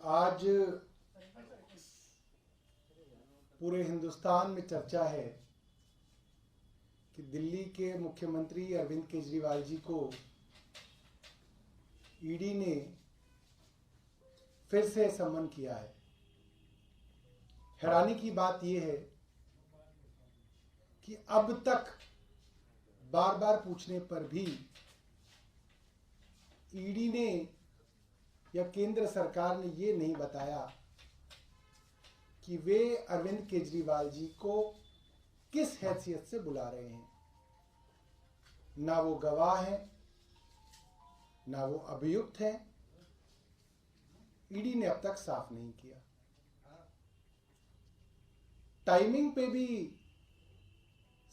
आज पूरे हिंदुस्तान में चर्चा है कि दिल्ली के मुख्यमंत्री अरविंद केजरीवाल जी को ईडी ने फिर से समन किया है। हैरानी की बात यह है कि अब तक बार बार पूछने पर भी ईडी ने या केंद्र सरकार ने ये नहीं बताया कि वे अरविंद केजरीवाल जी को किस हैसियत से बुला रहे हैं। ना वो गवाह हैं, ना वो अभियुक्त हैं। ईडी ने अब तक साफ नहीं किया। टाइमिंग पे भी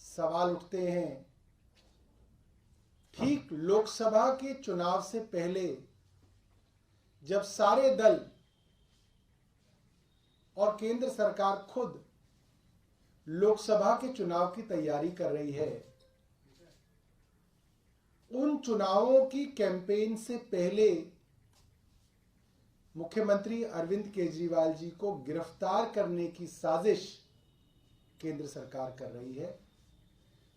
सवाल उठते हैं। ठीक लोकसभा के चुनाव से पहले जब सारे दल और केंद्र सरकार खुद लोकसभा के चुनाव की तैयारी कर रही है, उन चुनावों की कैंपेन से पहले मुख्यमंत्री अरविंद केजरीवाल जी को गिरफ्तार करने की साजिश केंद्र सरकार कर रही है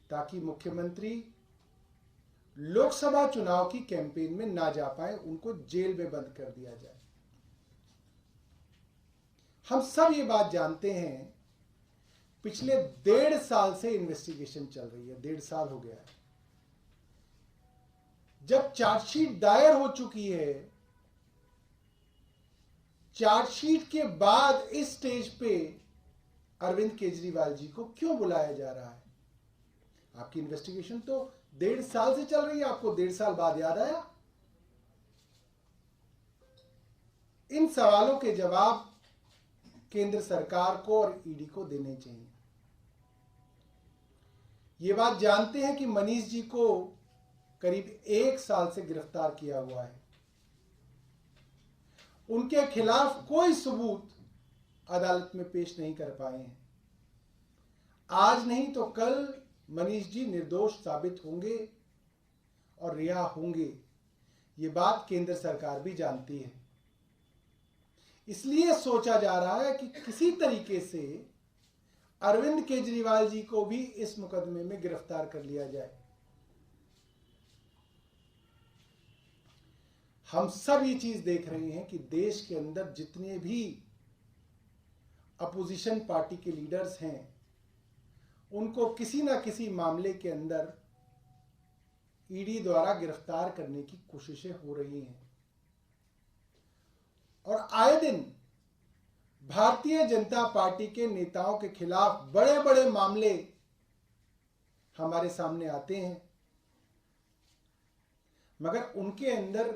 ताकि मुख्यमंत्री लोकसभा चुनाव की कैंपेन में ना जा पाए, उनको जेल में बंद कर दिया जाए। हम सब ये बात जानते हैं, पिछले 1.5 साल से इन्वेस्टिगेशन चल रही है। 1.5 साल हो गया है। जब चार्जशीट दायर हो चुकी है, चार्जशीट के बाद इस स्टेज पे अरविंद केजरीवाल जी को क्यों बुलाया जा रहा है? आपकी इन्वेस्टिगेशन तो 1.5 साल से चल रही है, आपको 1.5 साल बाद याद आया? इन सवालों के जवाब केंद्र सरकार को और ईडी को देने चाहिए। ये बात जानते हैं कि मनीष जी को करीब 1 साल से गिरफ्तार किया हुआ है। उनके खिलाफ कोई सबूत अदालत में पेश नहीं कर पाए हैं। आज नहीं तो कल मनीष जी निर्दोष साबित होंगे और रिहा होंगे। ये बात केंद्र सरकार भी जानती है। इसलिए सोचा जा रहा है कि किसी तरीके से अरविंद केजरीवाल जी को भी इस मुकदमे में गिरफ्तार कर लिया जाए। हम सब ये चीज देख रहे हैं कि देश के अंदर जितने भी अपोजिशन पार्टी के लीडर्स हैं, उनको किसी ना किसी मामले के अंदर ईडी द्वारा गिरफ्तार करने की कोशिशें हो रही हैं। और आए दिन भारतीय जनता पार्टी के नेताओं के खिलाफ बड़े बड़े मामले हमारे सामने आते हैं, मगर उनके अंदर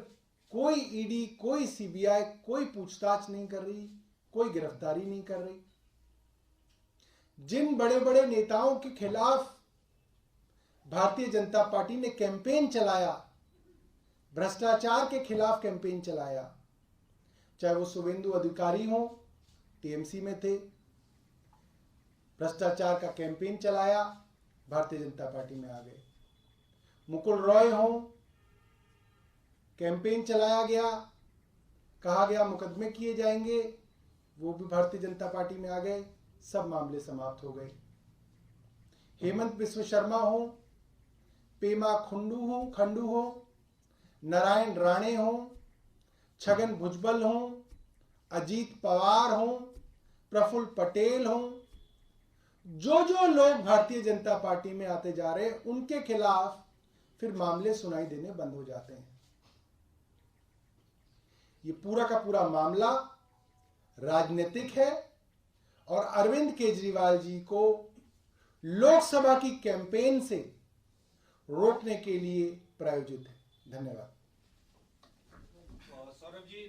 कोई ईडी, कोई सीबीआई कोई पूछताछ नहीं कर रही, कोई गिरफ्तारी नहीं कर रही। जिन बड़े बड़े नेताओं के खिलाफ भारतीय जनता पार्टी ने कैंपेन चलाया, भ्रष्टाचार के खिलाफ कैंपेन चलाया, चाहे वो शुभेंदु अधिकारी हो, टीएमसी में थे, भ्रष्टाचार का कैंपेन चलाया, भारतीय जनता पार्टी में आ गए। मुकुल रॉय हो, कैंपेन चलाया गया, कहा गया मुकदमे किए जाएंगे, वो भी भारतीय जनता पार्टी में आ गए, सब मामले समाप्त हो गए। हेमंत बिस्व शर्मा हो, पेमा खंडू हो, नारायण राणे हो, छगन भुजबल हो, अजीत पवार हो, प्रफुल्ल पटेल हो, जो जो लोग भारतीय जनता पार्टी में आते जा रहे हैं, उनके खिलाफ फिर मामले सुनाई देने बंद हो जाते हैं। ये पूरा का पूरा मामला राजनीतिक है और अरविंद केजरीवाल जी को लोकसभा की कैंपेन से रोकने के लिए प्रायोजित है। धन्यवाद। सौरभ जी,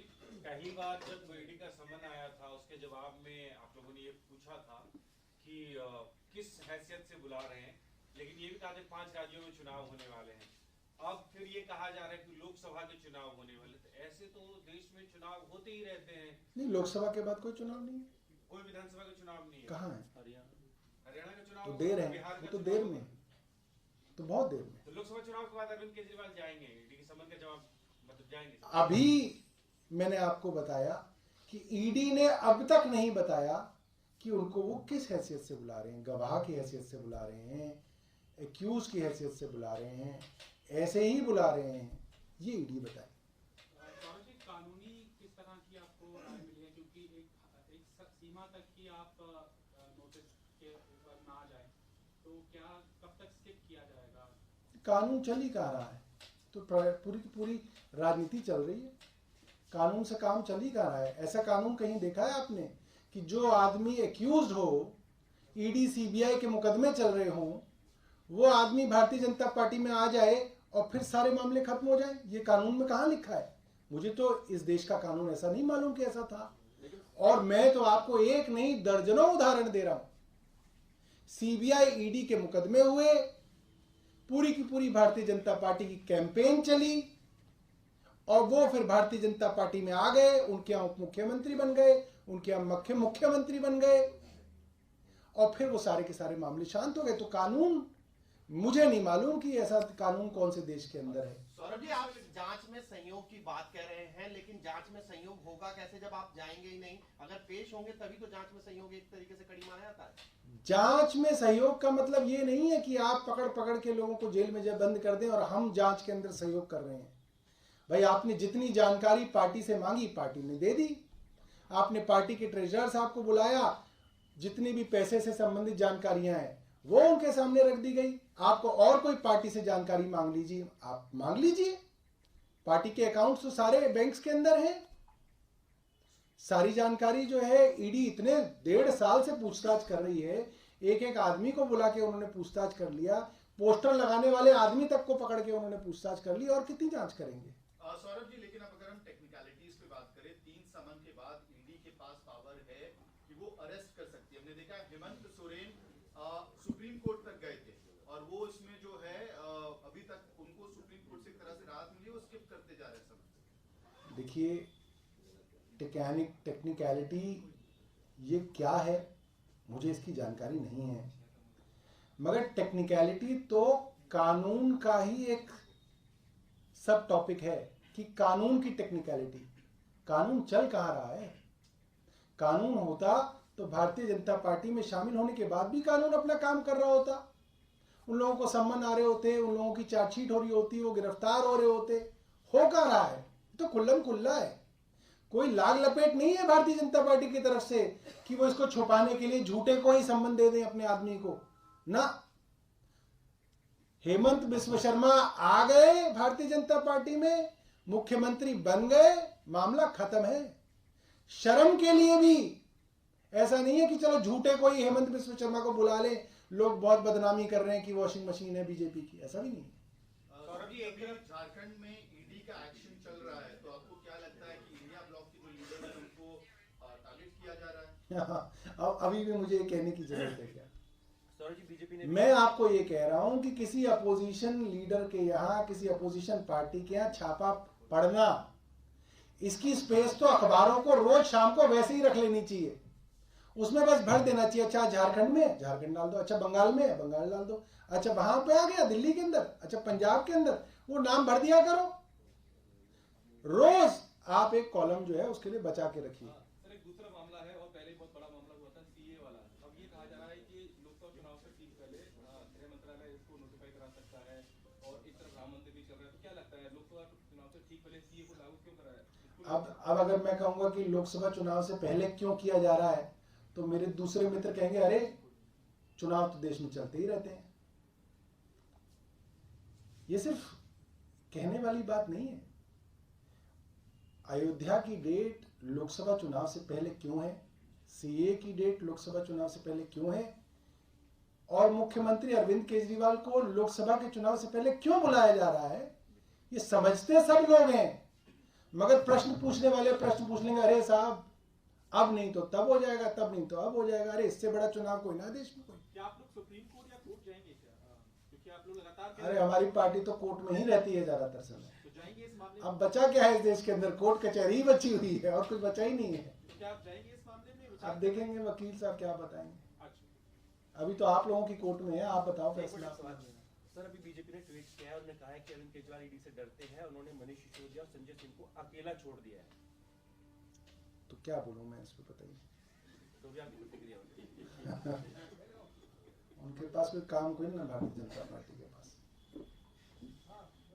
पहली बार जब ईडी का समन आया था, उसके जवाब में आप लोगों ने ये पूछा था कि किस हैसियत से बुला रहे हैं, लेकिन ये भी कहा था 5 राज्यों में चुनाव होने वाले हैं। अब फिर ये कहा जा रहा है कि लोकसभा के चुनाव होने वाले। तो ऐसे तो देश में चुनाव होते ही रहते हैं। नहीं, लोकसभा के बाद कोई चुनाव नहीं है, कोई विधानसभा का चुनाव नहीं है। कहाँ है? हरियाणा का चुनाव तो देर है, वो तो देर में, तो बहुत देर में। तो लोकसभा चुनाव के बाद अरविंद केजरीवाल जाएंगे, ईडी के समन का जवाब मतलब जाएंगे। अभी मैंने आपको बताया कि ईडी ने अब तक नहीं बताया कि उनको वो किस हैसियत से बुला रहे हैं, गवाह की हैसियत से बुला रहे हैं, एक्यूज की हैसियत से बुला रहे हैं, ऐसे ही बुला रहे हैं, ये ईडी बताए। कानूनी किस तरह की आपको राय मिली है, क्योंकि एक सीमा तक की आप नोटिस के ऊपर ना आ जाए तो क्या कब तक स्किप किया जाएगा? कानून चल ही कहाँ रहा है, तो पूरी की पूरी राजनीति चल रही है, कानून से काम चल ही कहाँ रहा है। ऐसा कानून कहीं देखा है आपने कि जो आदमी एक्यूज हो, ईडी सीबीआई के मुकदमे चल रहे हों, वो आदमी भारतीय जनता पार्टी में आ जाए और फिर सारे मामले खत्म हो जाए? ये कानून में कहाँ लिखा है? मुझे तो इस देश का कानून ऐसा नहीं मालूम कि ऐसा था। और मैं तो आपको एक नहीं दर्जनों उदाहरण दे रहा हूं। सीबीआई ईडी के मुकदमे हुए, पूरी की पूरी भारतीय जनता पार्टी की कैंपेन चली और वो फिर भारतीय जनता पार्टी में आ गए, उनके यहाँ उप मुख्यमंत्री बन गए, उनके यहाँ मुख्यमंत्री बन गए और फिर वो सारे के सारे मामले शांत हो गए। तो कानून, मुझे नहीं मालूम कि ऐसा कानून कौन से देश के अंदर है। सौरभ जी, आप जांच में सहयोग की बात कह रहे हैं, लेकिन जांच में सहयोग होगा कैसे जब आप जाएंगे ही नहीं? अगर पेश होंगे तभी तो जांच में सहयोग एक तरीके से कड़ी माना जाता है। जांच में सहयोग का मतलब ये नहीं है कि आप पकड़ पकड़ के लोगों को जेल में जब बंद कर दें और हम जांच के अंदर सहयोग कर रहे हैं। भाई, आपने जितनी जानकारी पार्टी से मांगी, पार्टी ने दे दी। आपने पार्टी के ट्रेजरर साहब को बुलाया, जितनी भी पैसे से संबंधित जानकारियां हैं वो उनके सामने रख दी गई। आपको और कोई पार्टी से जानकारी मांग लीजिए, आप मांग लीजिए। पार्टी के अकाउंट्स तो सारे बैंक्स के अंदर हैं। सारी जानकारी जो है ईडी इतने 1.5 साल से पूछताछ कर रही है, एक एक आदमी को बुला के उन्होंने पूछताछ कर लिया, पोस्टर लगाने वाले आदमी तक को पकड़ के उन्होंने पूछताछ कर ली, और कितनी जांच करेंगे? सौरभ जी, लेकिन अब अगर हम टेक्निकलिटीज पे बात करें, 3 समन के बाद ईडी के पास पावर है कि वो अरेस्ट कर सकती है। हमने देखा हेमंत सोरेन सुप्रीम कोर्ट तक गए थे और वो इसमें जो है अभी तक उनको सुप्रीम कोर्ट से एक तरह से राहत मिली, वो स्किप करते जा रहे हैं समन। देखिए, टेक्निकलिटी ये क्या है मुझे इसकी जानकारी नहीं है, मगर टेक्निकलिटी तो कानून का ही एक सब टॉपिक है कि कानून की टेक्निकलिटी। कानून चल कहाँ रहा है? कानून होता तो भारतीय जनता पार्टी में शामिल होने के बाद भी कानून अपना काम कर रहा होता। उन लोगों को सम्मन आ रहे होते, उन लोगों की चार्जशीट हो रही होती, वो गिरफ्तार हो रहे होते। हो कहाँ रहा है? तो खुल्लम खुल्ला है, कोई लाग लपेट नहीं है भारतीय जनता पार्टी की तरफ से कि वो इसको छुपाने के लिए झूठे को ही सम्मन दे दें अपने आदमी को ना। हेमंत बिस्व शर्मा आ गए भारतीय जनता पार्टी में, मुख्यमंत्री बन गए, मामला खत्म है। शर्म के लिए भी ऐसा नहीं है कि चलो झूठे को ही हेमंत बिस्व शर्मा को बुला ले, लोग बहुत बदनामी कर रहे हैं कि वॉशिंग मशीन है बीजेपी की, ऐसा भी नहीं है। सौरभ जी, एक तरफ झारखंड में ईडी का एक्शन चल रहा है, तो आपको क्या लगता है कि इंडिया ब्लॉक के जो लीडर है उनको टारगेट किया जा रहा है? अब अभी भी मुझे ये कहने की जरूरत है क्या? बीजेपी ने, मैं आपको ये कह रहा हूं कि किसी अपोजिशन लीडर के यहाँ, किसी अपोजिशन पार्टी के यहाँ छापा पड़ना, इसकी स्पेस तो अखबारों को रोज शाम को वैसे ही रख लेनी चाहिए। उसमें बस भर देना चाहिए, अच्छा झारखंड में झारखंड डाल दो, अच्छा बंगाल में बंगाल डाल दो, अच्छा वहां पे आ गया दिल्ली के अंदर, अच्छा पंजाब के अंदर, वो नाम भर दिया करो। रोज आप एक कॉलम जो है उसके लिए बचा के रखिए। सर, एक दूसरा मामला है और पहले बहुत बड़ा मामला हुआ था सीए वाला। अब ये कहा जा रहा है कि लोकसभा चुनाव से ठीक पहले गृह मंत्रालय इसको नोटिफाई करा सकता है और एक तरफ राम मंदिर भी चल रहा है। तो क्या लगता है, लोकसभा चुनाव से ठीक पहले सीए को लागू क्यों कराया? अब अगर मैं कहूंगा कि लोकसभा चुनाव से पहले क्यों किया जा रहा है, तो मेरे दूसरे मित्र कहेंगे अरे चुनाव तो देश में चलते ही रहते हैं। ये सिर्फ कहने वाली बात नहीं है। अयोध्या की डेट लोकसभा चुनाव से पहले क्यों है, सीए की डेट लोकसभा चुनाव से पहले क्यों है, और मुख्यमंत्री अरविंद केजरीवाल को लोकसभा के चुनाव से पहले क्यों बुलाया जा रहा है, ये समझते सब लोग हैं। मगर प्रश्न पूछने वाले प्रश्न पूछ लेंगे, अरे साहब अब नहीं तो तब हो जाएगा, तब नहीं तो अब हो जाएगा। अरे इससे बड़ा चुनाव कोई ना देश में कोई। क्या आप लोग सुप्रीम कोर्ट या कोर्ट जाएंगे क्या? क्योंकि आप लोग लगातार, अरे हमारी पार्टी तो कोर्ट में ही रहती है ज्यादातर समय। तो जाएंगे इस मामले में? अब बचा क्या है इस देश के अंदर? कोर्ट कचहरी ही बची हुई है और कुछ बचा ही नहीं है। तो क्या आप जाएंगे इस मामले में? अब देखेंगे वकील साहब क्या बताएंगे। अच्छा, अभी तो आप लोगों की कोर्ट में है, आप बताओ फैसला। सर अभी बीजेपी ने ट्वीट किया है, उन्होंने कहा है कि अरविंद केजरीवाल ईडी से डरते हैं, उन्होंने मनीष सिसोदिया और संजय सिंह को अकेला छोड़ दिया है। तो क्या बोलूँ मैं इस पर, बताइए। तो भी आपकी प्रतिक्रिया होगी। उनके पास कोई काम कोई नहीं ना भारतीय जनता पार्टी के।